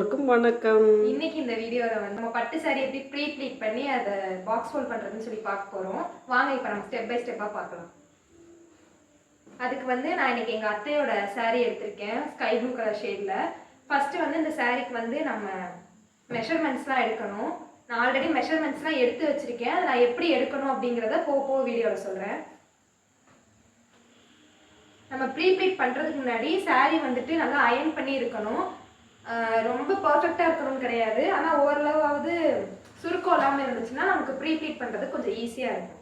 எல்லோருக்கும் வணக்கம். இன்னைக்கு இந்த வீடியோல வந்து நம்ம பட்டு சாரி எப்படி ப்ரீ ப்ளீட் பண்ணி அதை பாக்ஸ் ஃபோல்ட் பண்றதுன்னு சொல்லி பார்க்க போறோம். வாங்க இப்போ நம்ம ஸ்டெப் பை ஸ்டெப்பா பார்க்கலாம். அதுக்கு வந்து நான் இன்னைக்கு எங்க அத்தையோட சாரி எடுத்திருக்கேன், ஸ்கை ப்ளூ கலர் ஷேட்ல. ஃபர்ஸ்ட் வந்து இந்த சாரிக்கு வந்து நம்ம மெஷர்மெண்ட்ஸ்லாம் எடுக்கணும். நான் ஆல்ரெடி மெஷர்மெண்ட்ஸ்லாம் எடுத்து வச்சிருக்கேன். அதை நான் எப்படி எடுக்கணும் அப்படிங்கிறத போக வீடியோவில் சொல்றேன். நம்ம ப்ரீ ப்ளீட் பண்றதுக்கு முன்னாடி சாரி வந்துட்டு நல்லா அயன் பண்ணி இருக்கணும். ரொம்ப பர்ஃபெக்டாக இருக்கணும்னு கிடையாது, ஆனால் ஓரளவாவது சுருக்கம் இல்லாமல் இருந்துச்சுன்னா நமக்கு ப்ரீ ப்ளீட் பண்ணுறது கொஞ்சம் ஈஸியாக இருக்கும்.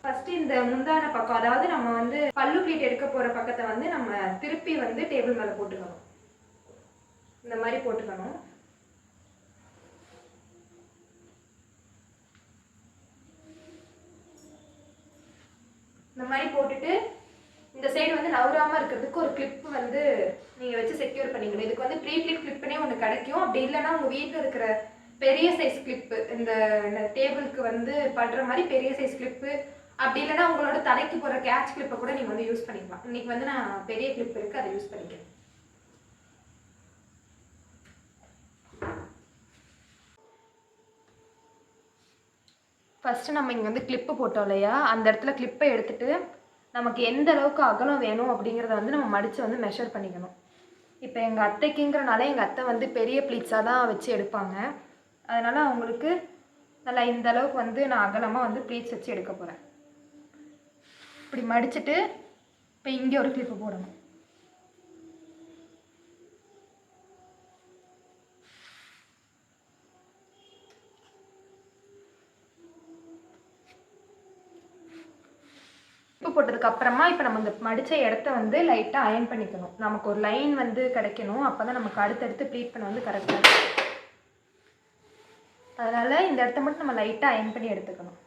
ஃபஸ்ட்டு இந்த முந்தான பக்கம், அதாவது நம்ம வந்து பல்லு ப்ளீட் எடுக்க போகிற பக்கத்தை வந்து நம்ம திருப்பி வந்து டேபிள் மேலே போட்டுக்கணும். இந்த மாதிரி போட்டுக்கணும். இந்த மாதிரி போட்டுட்டு இந்த சைடு வந்து நவுறாம இருக்கிறதுக்கு ஒரு கிளிப் வந்து நீங்க வச்சு செக்யூர் பண்ணிக்கணும். இதுக்கு வந்து ப்ரீ கிளிப் கிளிப்னே ஒன்று கிடைக்கும். அப்படி இல்லைன்னா உங்க வீட்டில் இருக்கிற பெரிய சைஸ் கிளிப்பு, இந்த டேபிளுக்கு வந்து படுற மாதிரி பெரிய சைஸ் கிளிப்பு, அப்படி இல்லைன்னா உங்களோட தலைக்கு போகிற கேட்ச் கிளிப்பை கூட நீங்க வந்து யூஸ் பண்ணிக்கலாம். இன்னைக்கு வந்து நான் பெரிய கிளிப் இருக்கு, அதை யூஸ் பண்ணிக்கிறேன். ஃபர்ஸ்ட் நம்ம இங்கே வந்து கிளிப்பு போட்டோம் இல்லையா, அந்த இடத்துல கிளிப்பை எடுத்துட்டு நமக்கு எந்த அளவுக்கு அகலம் வேணும் அப்படிங்கிறத வந்து நம்ம மடித்து வந்து மெஷர் பண்ணிக்கணும். இப்போ எங்கள் அத்தைக்குங்கிறனால எங்கள் அத்தை வந்து பெரிய ப்ளீட்ஸாக தான் வச்சு எடுப்பாங்க. அதனால் அவங்களுக்கு நல்லா இந்த அளவுக்கு வந்து நான் அகலமாக வந்து ப்ளீட்ஸ் வச்சு எடுக்க போகிறேன். இப்படி மடிச்சுட்டு இப்போ இங்கே ஒரு கிளிப்பு போடணும். போட்டதுக்கு அப்புறமா இப்போ நம்ம இந்த மடித்த இடத்த வந்து லைட்டாக அயன் பண்ணிக்கணும். நமக்கு ஒரு லைன் வந்து கிடைக்கணும், அப்போ தான் நமக்கு அடுத்தடுத்து ப்ளீட் பண்ண வந்து கரெக்டாக இருக்கும். அதனால் இந்த இடத்த மட்டும் நம்ம லைட்டாக அயன் பண்ணி எடுத்துக்கணும்.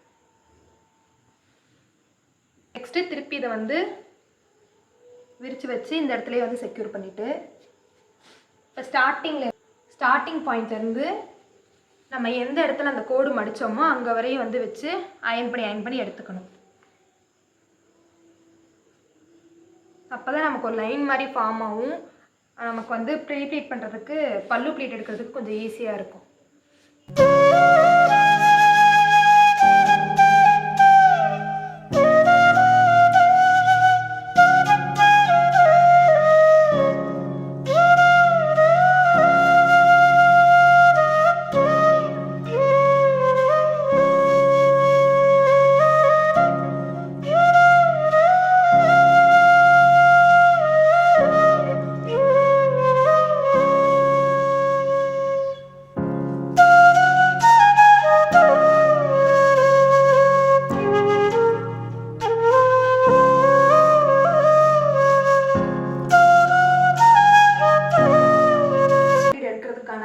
நெக்ஸ்ட்டு திருப்பி இதை வந்து விரித்து வச்சு இந்த இடத்துலையே வந்து செக்யூர் பண்ணிவிட்டு இப்போ ஸ்டார்டிங் பாயிண்ட்லேருந்து நம்ம எந்த இடத்துல அந்த கோடு மடித்தோமோ அங்கே வரையும் வந்து வச்சு அயன் பண்ணி எடுத்துக்கணும். அப்போ தான் நமக்கு ஒரு லைன் மாதிரி ஃபார்ம் ஆகும். நமக்கு வந்து ப்ரீ ப்ளீட் பண்ணுறதுக்கு, பல்லு ப்ளீட் எடுக்கிறதுக்கு கொஞ்சம் ஈஸியாக இருக்கும்.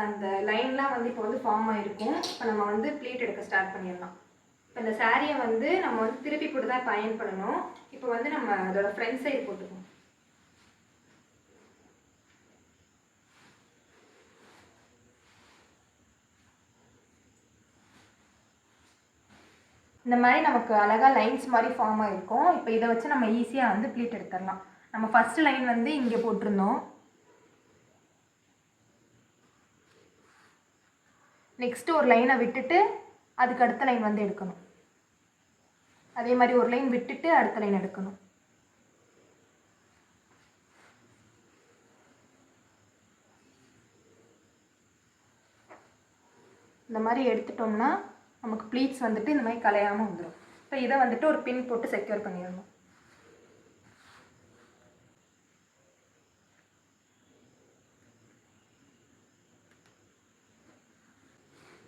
அந்த லைன்லாம் வந்து இப்போ வந்து ஃபார்ம் ஆகிருக்கும். இப்போ நம்ம வந்து ப்ளீட் எடுக்க ஸ்டார்ட் பண்ணிடலாம். இப்போ இந்த சாரியை வந்து நம்ம வந்து திருப்பி போட்டு தான் இப்போ அயன் பண்ணணும். இப்போ வந்து நம்ம அதோட ஃப்ரண்ட் சைடு போட்டுக்கணும். இந்த மாதிரி நமக்கு அழகாக லைன்ஸ் மாதிரி ஃபார்ம் ஆகிருக்கும். இப்போ இதை வச்சு நம்ம ஈஸியாக வந்து ப்ளீட் எடுத்துடலாம். நம்ம ஃபஸ்ட்டு லைன் வந்து இங்கே போட்டிருந்தோம். நெக்ஸ்ட்டு ஒரு லைனை விட்டுட்டு அதுக்கு அடுத்த லைன் வந்து எடுக்கணும். அதே மாதிரி ஒரு லைன் விட்டுட்டு அடுத்த லைன் எடுக்கணும். இந்த மாதிரி எடுத்துட்டோம்னா நமக்கு ப்ளீட்ஸ் வந்துட்டு இந்த மாதிரி கலையாமல் வந்துடும். இப்போ இதை வந்துட்டு ஒரு பின் போட்டு செக்யூர் பண்ணிடணும்.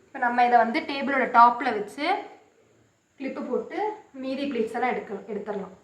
இப்போ நம்ம இதை வந்து டேபிளோட டாப்பில் வச்சு கிளிப்பு போட்டு மீதி ப்ளீட்ஸ் எல்லாம் எடுத்துடலாம்.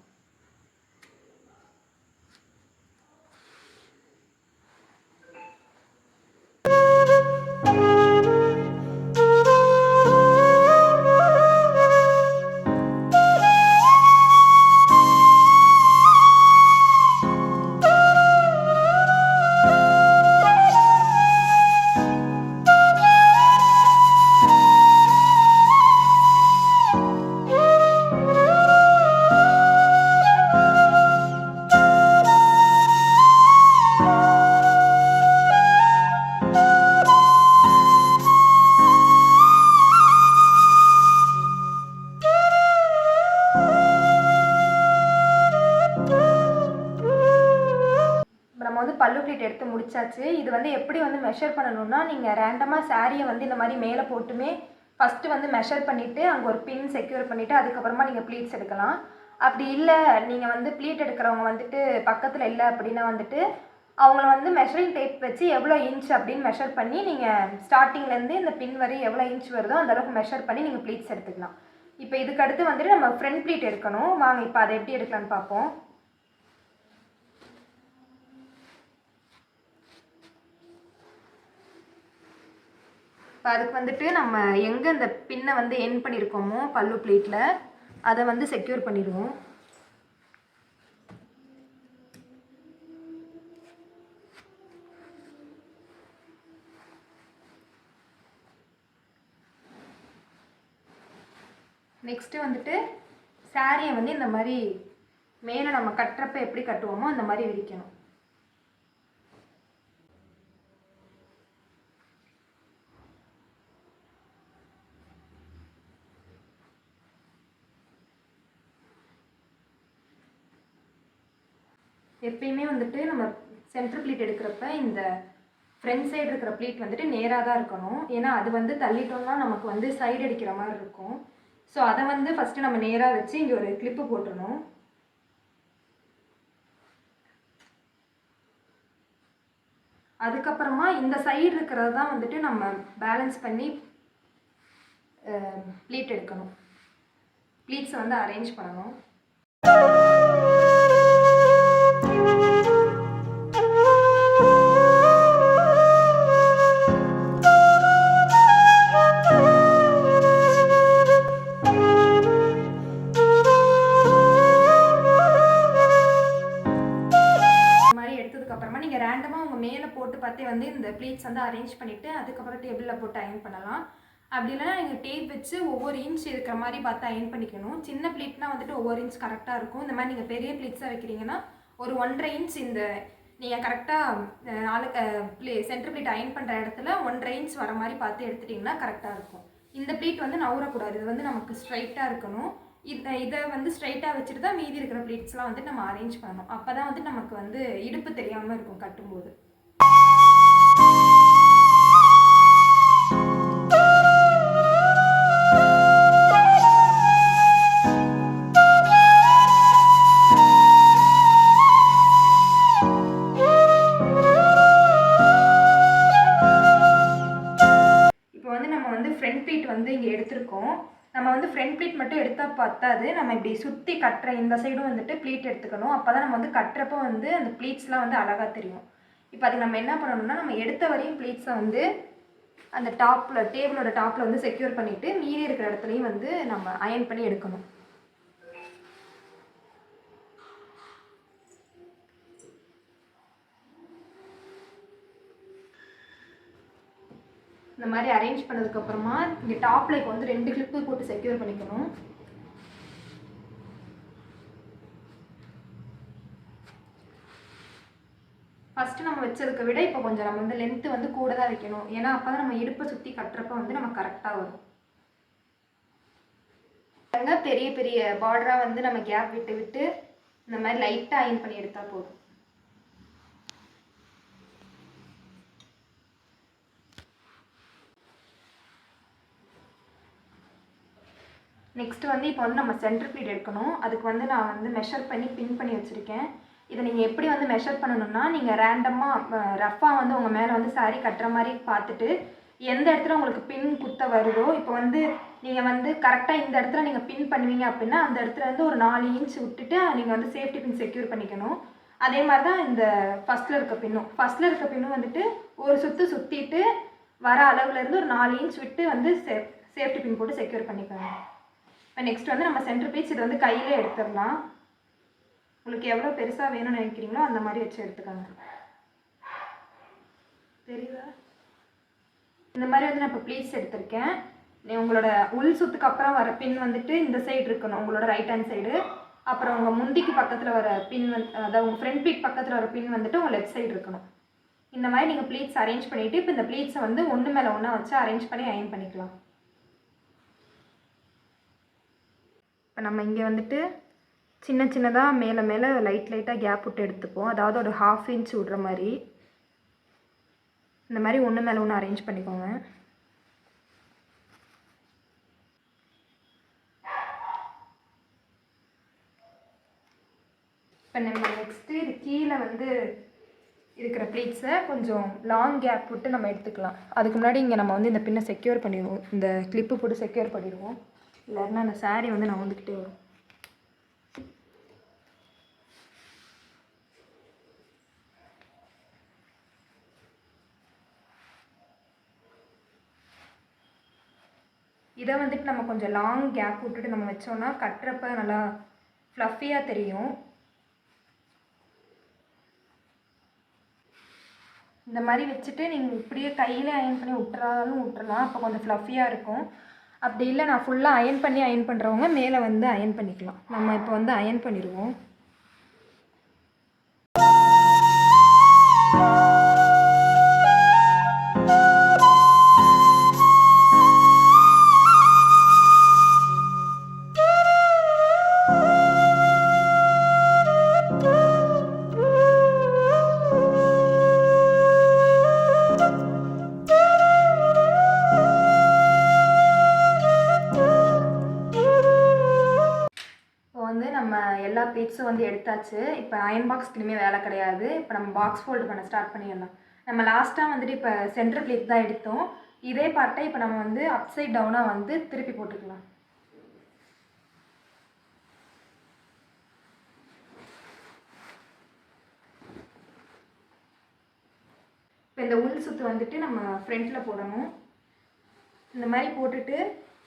வந்து பல்லு ப்ளீட் எடுத்து முடிச்சாச்சு. இது வந்து எப்படி வந்து மெஷர் பண்ணணும்னா, நீங்கள் ரேண்டமாக சாரியை வந்து இந்த மாதிரி மேலே போட்டுமே ஃபஸ்ட்டு வந்து மெஷர் பண்ணிவிட்டு அங்கே ஒரு பின் செக்யூர் பண்ணிவிட்டு அதுக்கப்புறமா நீங்கள் ப்ளீட்ஸ் எடுக்கலாம். அப்படி இல்லை, நீங்கள் வந்து ப்ளீட் எடுக்கிறவங்க வந்துட்டு பக்கத்தில் இல்லை அப்படின்னா வந்துட்டு அவங்கள வந்து மெஷரிங் டேப் வச்சு எவ்வளோ இன்ச் அப்படின்னு மெஷர் பண்ணி நீங்கள் ஸ்டார்டிங்லேருந்து இந்த பின் வரை எவ்வளோ இன்ச் வருதோ அந்தளவுக்கு மெஷர் பண்ணி நீங்கள் ப்ளீட்ஸ் எடுத்துக்கலாம். இப்போ இதுக்கு அடுத்து வந்துட்டு நம்ம ஃப்ரண்ட் ப்ளீட் எடுக்கணும். வாங்க இப்போ அதை எப்படி எடுக்கலான்னு பார்ப்போம். இப்போ அதுக்கு வந்துட்டு நம்ம எங்கே இந்த பின்னை வந்து என் பண்ணியிருக்கோமோ பல்லு ப்ளீட்டில் அதை வந்து செக்யூர் பண்ணிடுவோம். நெக்ஸ்ட்டு வந்துட்டு சாரியை வந்து இந்த மாதிரி மேலே நம்ம கட்டுறப்ப எப்படி கட்டுவோமோ அந்த மாதிரி விரிக்கணும். எப்பயுமே வந்துட்டு நம்ம சென்டர் ப்ளீட் எடுக்கிறப்ப இந்த ஃப்ரண்ட் சைடு இருக்கிற ப்ளீட் வந்துட்டு நேராக தான் இருக்கணும். ஏன்னா அது வந்து தள்ளிட்டோம்னா நமக்கு வந்து சைடு அடிக்கிற மாதிரி இருக்கும். ஸோ அதை வந்து ஃபஸ்ட்டு நம்ம நேராக வச்சு இங்கே ஒரு கிளிப்பு போட்டுடணும். அதுக்கப்புறமா இந்த சைடு இருக்கிறது தான் வந்துட்டு நம்ம பேலன்ஸ் பண்ணி ப்ளீட் எடுக்கணும். ப்ளீட்ஸை வந்து அரேஞ்ச் பண்ணணும். பார்த்தே வந்து இந்த ப்ளீட்ஸ் வந்து அரேஞ்ச் பண்ணிவிட்டு அதுக்கப்புறம் டேபிளில் போட்டு அயன் பண்ணலாம். அப்படி இல்லைனா நீங்கள் டேப் வச்சு ஒவ்வொரு இன்ச் இருக்கிற மாதிரி பார்த்து அயன் பண்ணிக்கணும். சின்ன ப்ளீட்னா வந்துட்டு ஒவ்வொரு இன்ச் கரெக்டாக இருக்கும். இந்த மாதிரி நீங்கள் பெரிய ப்ளீட்ஸாக வைக்கிறீங்கன்னா ஒரு 1.5 இன்ச் இந்த நீங்கள் கரெக்டாக சென்டர் ப்ளீட் அயன் பண்ணுற இடத்துல 1.5 இன்ச் வர மாதிரி பார்த்து எடுத்துட்டிங்கன்னா கரெக்டாக இருக்கும். இந்த ப்ளீட் வந்து நவுறக்கூடாது. இது வந்து நமக்கு ஸ்ட்ரைட்டாக இருக்கணும். இதை வந்து ஸ்ட்ரைட்டாக வச்சுட்டு தான் மீதி இருக்கிற ப்ளீட்ஸ்லாம் வந்து நம்ம அரேஞ்ச் பண்ணணும். அப்போ தான் வந்து நமக்கு வந்து இடுப்பு தெரியாமல் இருக்கும் கட்டும்போது. ஃப்ரண்ட் ப்ளீட் வந்து இங்கே எடுத்திருக்கோம். நம்ம வந்து ஃப்ரண்ட் ப்ளீட் மட்டும் எடுத்தால் பத்தாது. நம்ம இப்படி சுற்றி கட்டுற இந்த சைடும் வந்துட்டு ப்ளீட் எடுத்துக்கணும். அப்போ தான் நம்ம வந்து கட்டுறப்போ வந்து அந்த ப்ளீட்ஸ்லாம் வந்து அழகாக தெரியும். இப்போ அதுக்கு நம்ம என்ன பண்ணணும்னா, நம்ம எடுத்த வரையும் ப்ளீட்ஸை வந்து அந்த டேபிளோட டாப்பில் வந்து செக்யூர் பண்ணிவிட்டு மீதி இருக்கிற இடத்துலையும் வந்து நம்ம அயன் பண்ணி எடுக்கணும். இந்த மாதிரி அரேஞ்ச் பண்ணதுக்கப்புறமா இங்கே டாப்பில் இப்போ வந்து 2 கிளிப்பு போட்டு செக்யூர் பண்ணிக்கணும். ஃபஸ்ட்டு நம்ம வச்சதுக்கு விட இப்போ கொஞ்சம் நம்ம வந்து லென்த்து வந்து கூட தான் வைக்கணும். ஏன்னா அப்போ தான் நம்ம இடுப்பை சுற்றி கட்டுறப்ப வந்து நம்ம கரெக்டாக வரும். பெரிய பெரிய பார்டராக வந்து நம்ம கேப் விட்டு விட்டு இந்த மாதிரி லைட்டாக அயன் பண்ணி எடுத்தால் போதும். நெக்ஸ்ட்டு வந்து இப்போ வந்து நம்ம சென்டர் ப்ளீட் எடுக்கணும். அதுக்கு வந்து நான் வந்து மெஷர் பண்ணி பின் பண்ணி வச்சுருக்கேன். இதை நீங்கள் எப்படி வந்து மெஷர் பண்ணணும்னா, நீங்கள் ரேண்டமாக ரஃப்பாக வந்து உங்கள் மேலே வந்து சாரீ கட்டுற மாதிரி பார்த்துட்டு எந்த இடத்துல உங்களுக்கு பின் குத்த வருதோ, இப்போ வந்து நீங்கள் வந்து கரெக்டாக இந்த இடத்துல நீங்கள் பின் பண்ணுவீங்க அப்படின்னா அந்த இடத்துல வந்து ஒரு 4 இன்ச் விட்டுட்டு நீங்கள் வந்து சேஃப்டி பின் செக்யூர் பண்ணிக்கணும். அதே மாதிரி தான் இந்த ஃபஸ்ட்டில் இருக்க பின்னும் வந்துட்டு ஒரு சுற்றிட்டு வர அளவுலேருந்து ஒரு 4 இன்ச் விட்டு வந்து சேஃப்டி பின் போட்டு செக்யூர் பண்ணிக்கணும். இப்போ நெக்ஸ்ட் வந்து நம்ம சென்டர் பீஸ் இதை வந்து கையில் எடுத்துடலாம். உங்களுக்கு எவ்வளோ பெருசாக வேணும்னு நினைக்கிறீங்களோ அந்த மாதிரி வச்சு எடுத்துக்கோங்க. தெரியுதா? இந்த மாதிரி வந்து நான் இப்போ ப்ளீட்ஸ் எடுத்திருக்கேன். உங்களோட உள் சுத்துக்கு அப்புறம் வர பின் வந்துட்டு இந்த சைடு இருக்கணும், உங்களோட ரைட் ஹேண்ட் சைடு. அப்புறம் உங்கள் முந்திக்கு பக்கத்தில் வர பின் அதாவது உங்கள் ஃப்ரண்ட் பீட் பக்கத்தில் வர பின் வந்துட்டு உங்கள் லெஃப்ட் சைடு இருக்கணும். இந்த மாதிரி நீங்கள் ப்ளீட்ஸ் அரேஞ்ச் பண்ணிவிட்டு இப்போ இந்த ப்ளீட்ஸை வந்து ஒன்று மேலே ஒன்றா வச்சு அரேஞ்ச் பண்ணி அயன் பண்ணிக்கலாம். இப்போ நம்ம இங்கே வந்துட்டு சின்ன சின்னதாக மேலே மேலே லைட்டாக கேப் விட்டு எடுத்துப்போம். அதாவது ஒரு 1/2 இன்ச் விடுற மாதிரி. இந்த மாதிரி ஒன்று மேலே ஒன்று அரேஞ்ச் பண்ணிக்கோங்க. இப்போ நம்ம நெக்ஸ்ட்டு இது கீழே வந்து இருக்கிற ப்ளீட்ஸை கொஞ்சம் லாங் கேப் விட்டு நம்ம எடுத்துக்கலாம். அதுக்கு முன்னாடி இங்கே நம்ம வந்து இந்த பின்னை செக்யூர் பண்ணிடுவோம். இந்த கிளிப்பு போட்டு செக்யூர் பண்ணிடுவோம். இல்லைன்னா அந்த சாரீ வந்து நான் வந்துக்கிட்டே வரும். இதை வந்துட்டு நம்ம கொஞ்சம் லாங் கேப் விட்டுட்டு நம்ம வச்சோன்னா கட்டுறப்ப நல்லா ஃப்ளஃபியாக தெரியும். இந்த மாதிரி வச்சுட்டு நீங்கள் இப்படியே கையில் அயன் பண்ணி விட்டுறலாம். அப்போ கொஞ்சம் ஃப்ளஃபியாக இருக்கும். அப்படி இல்லை நான் ஃபுல்லாக அயன் பண்ணுறவங்க மேலே வந்து அயன் பண்ணிக்கலாம். நம்ம இப்போ வந்து அயன் பண்ணிடுவோம். எல்லா ப்ளீட்ஸும் வந்து எடுத்தாச்சு. இப்போ அயன் பாக்ஸ்க்கு இனிமேல் வேலை கிடையாது. இப்போ நம்ம பாக்ஸ் ஃபோல்டு பண்ண ஸ்டார்ட் பண்ணிடலாம். நம்ம லாஸ்ட்டாக வந்துட்டு இப்போ சென்டர் ப்ளீட் தான் எடுத்தோம். இதே பார்ட்டை இப்போ நம்ம வந்து அப்சைட் டவுனாக வந்து திருப்பி போட்டுக்கலாம். இப்போ இந்த உள் சுற்று வந்துட்டு நம்ம ஃப்ரண்ட்டில் போடணும். இந்த மாதிரி போட்டுட்டு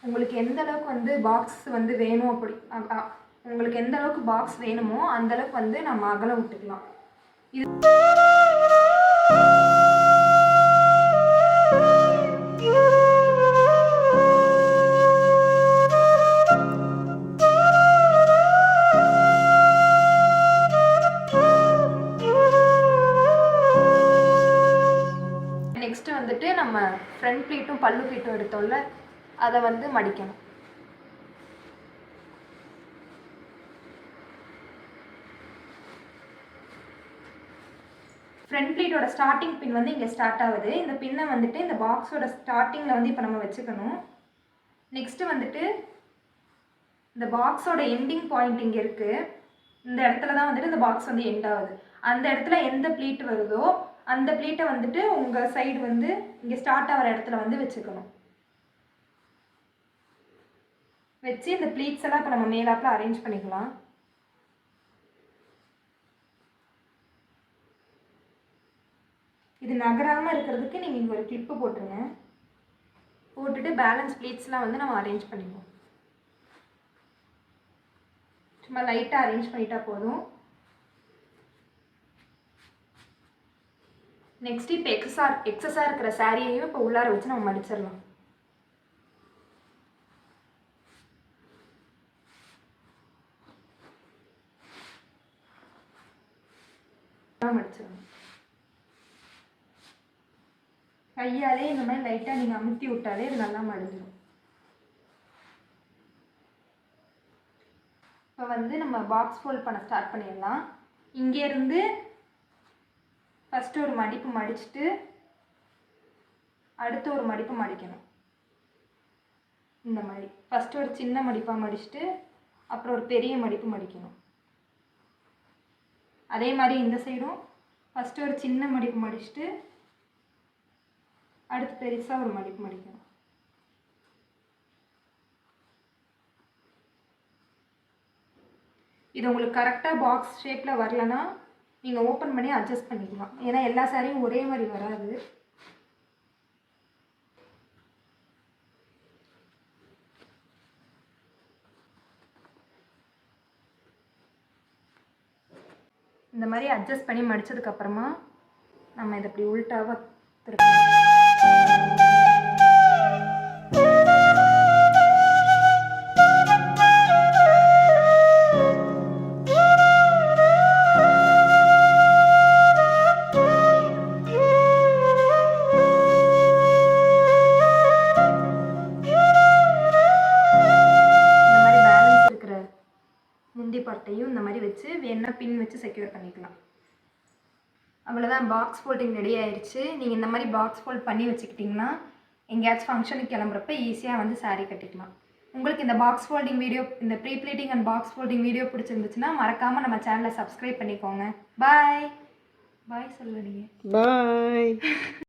உங்களுக்கு எந்த அளவுக்கு வந்து பாக்ஸ் வந்து வேணும் உங்களுக்கு எந்த அளவுக்கு பாக்ஸ் வேணுமோ அந்த அளவுக்கு வந்து நம்ம அகலம் விட்டுக்கலாம். இது நெக்ஸ்ட் வந்துட்டு நம்ம ஃப்ரண்ட் ப்ளீட்டும் பல்லு ப்ளீட்டும் எடுத்தோம்ல, அதை வந்து மடிக்கணும். ஃப்ரண்ட் ப்ளீட்டோட ஸ்டார்டிங் பின் வந்து இங்கே ஸ்டார்ட் ஆகுது. இந்த பின்னை வந்துட்டு இந்த பாக்ஸோட ஸ்டார்டிங்கில் வந்து இப்போ நம்ம வச்சுக்கணும். நெக்ஸ்ட்டு வந்துட்டு இந்த பாக்ஸோட எண்டிங் பாயிண்ட் இங்கே இருக்குது. இந்த இடத்துல தான் வந்துட்டு இந்த பாக்ஸ் வந்து எண்ட் ஆகுது. அந்த இடத்துல எந்த ப்ளீட் வருதோ அந்த ப்ளீட்டை வந்துட்டு உங்கள் சைடு வந்து இங்கே ஸ்டார்ட் ஆகிற இடத்துல வந்து வச்சுக்கணும். வச்சு இந்த ப்ளீட்ஸ் எல்லாம் இப்போ நம்ம மேலாப்பில் அரேஞ்ச் பண்ணிக்கலாம். இது நகராமல் இருக்கிறதுக்கு நீங்கள் இங்கே ஒரு கிளிப்பு போட்டுருங்க. போட்டுட்டு பேலன்ஸ் ப்ளீட்ஸ்லாம் வந்து நம்ம அரேஞ்ச் பண்ணிக்குவோம். சும்மா லைட்டாக அரேஞ்ச் பண்ணிட்டா போதும். நெக்ஸ்ட் இப்போ எக்ஸஸாக இருக்கிற சாரியையும் இப்போ உள்ளார வச்சு நம்ம மடிச்சிடலாம். மடிச்சிடலாம். கையாலே இந்த மாதிரி லைட்டாக நீங்கள் அமுத்தி விட்டாலே இது நல்லா மடிஞ்சிடும். இப்போ வந்து நம்ம பாக்ஸ் ஃபோல்ட் பண்ண ஸ்டார்ட் பண்ணிடலாம். இங்கேருந்து ஃபஸ்ட்டு ஒரு மடிப்பு மடிச்சுட்டு அடுத்து ஒரு மடிப்பு மடிக்கணும். இந்த மாதிரி ஃபஸ்ட்டு ஒரு சின்ன மடிப்பாக மடிச்சுட்டு அப்புறம் ஒரு பெரிய மடிப்பு மடிக்கணும். அதே மாதிரி இந்த சைடும் ஃபஸ்ட்டு ஒரு சின்ன மடிப்பு மடிச்சுட்டு அடுத்து பெருசாக ஒரு மடிப்பு மடிக்கணும். இது உங்களுக்கு கரெக்டாக பாக்ஸ் ஷேப்பில் வரலன்னா நீங்கள் ஓப்பன் பண்ணி அட்ஜஸ்ட் பண்ணிக்கலாம். ஏன்னா எல்லா சாரியும் ஒரே மாதிரி வராது. இந்த மாதிரி அட்ஜஸ்ட் பண்ணி மடித்ததுக்கப்புறமா நம்ம இதை இப்படி உள்டாவாக திருப்பணும். முந்தி பார்ட்டையும் அவ்வளோதான், பாக்ஸ் ஃபோல்டிங் ரெடி ஆயிடுச்சு. நீங்கள் இந்த மாதிரி பாக்ஸ் ஃபோல்ட் பண்ணி வச்சுக்கிட்டிங்கன்னா எங்கேயாச்சும் ஃபங்க்ஷனுக்கு கிளம்புறப்ப ஈஸியாக வந்து saree கட்டிக்கலாம். உங்களுக்கு இந்த பாக்ஸ் ஃபோல்டிங் வீடியோ, இந்த pre pleating and box folding video பிடிச்சிருந்துச்சுன்னா மறக்காமல் நம்ம சேனலை சப்ஸ்கிரைப் பண்ணிக்கோங்க. பாய் பாய் சொல்லுங்க. பாய்.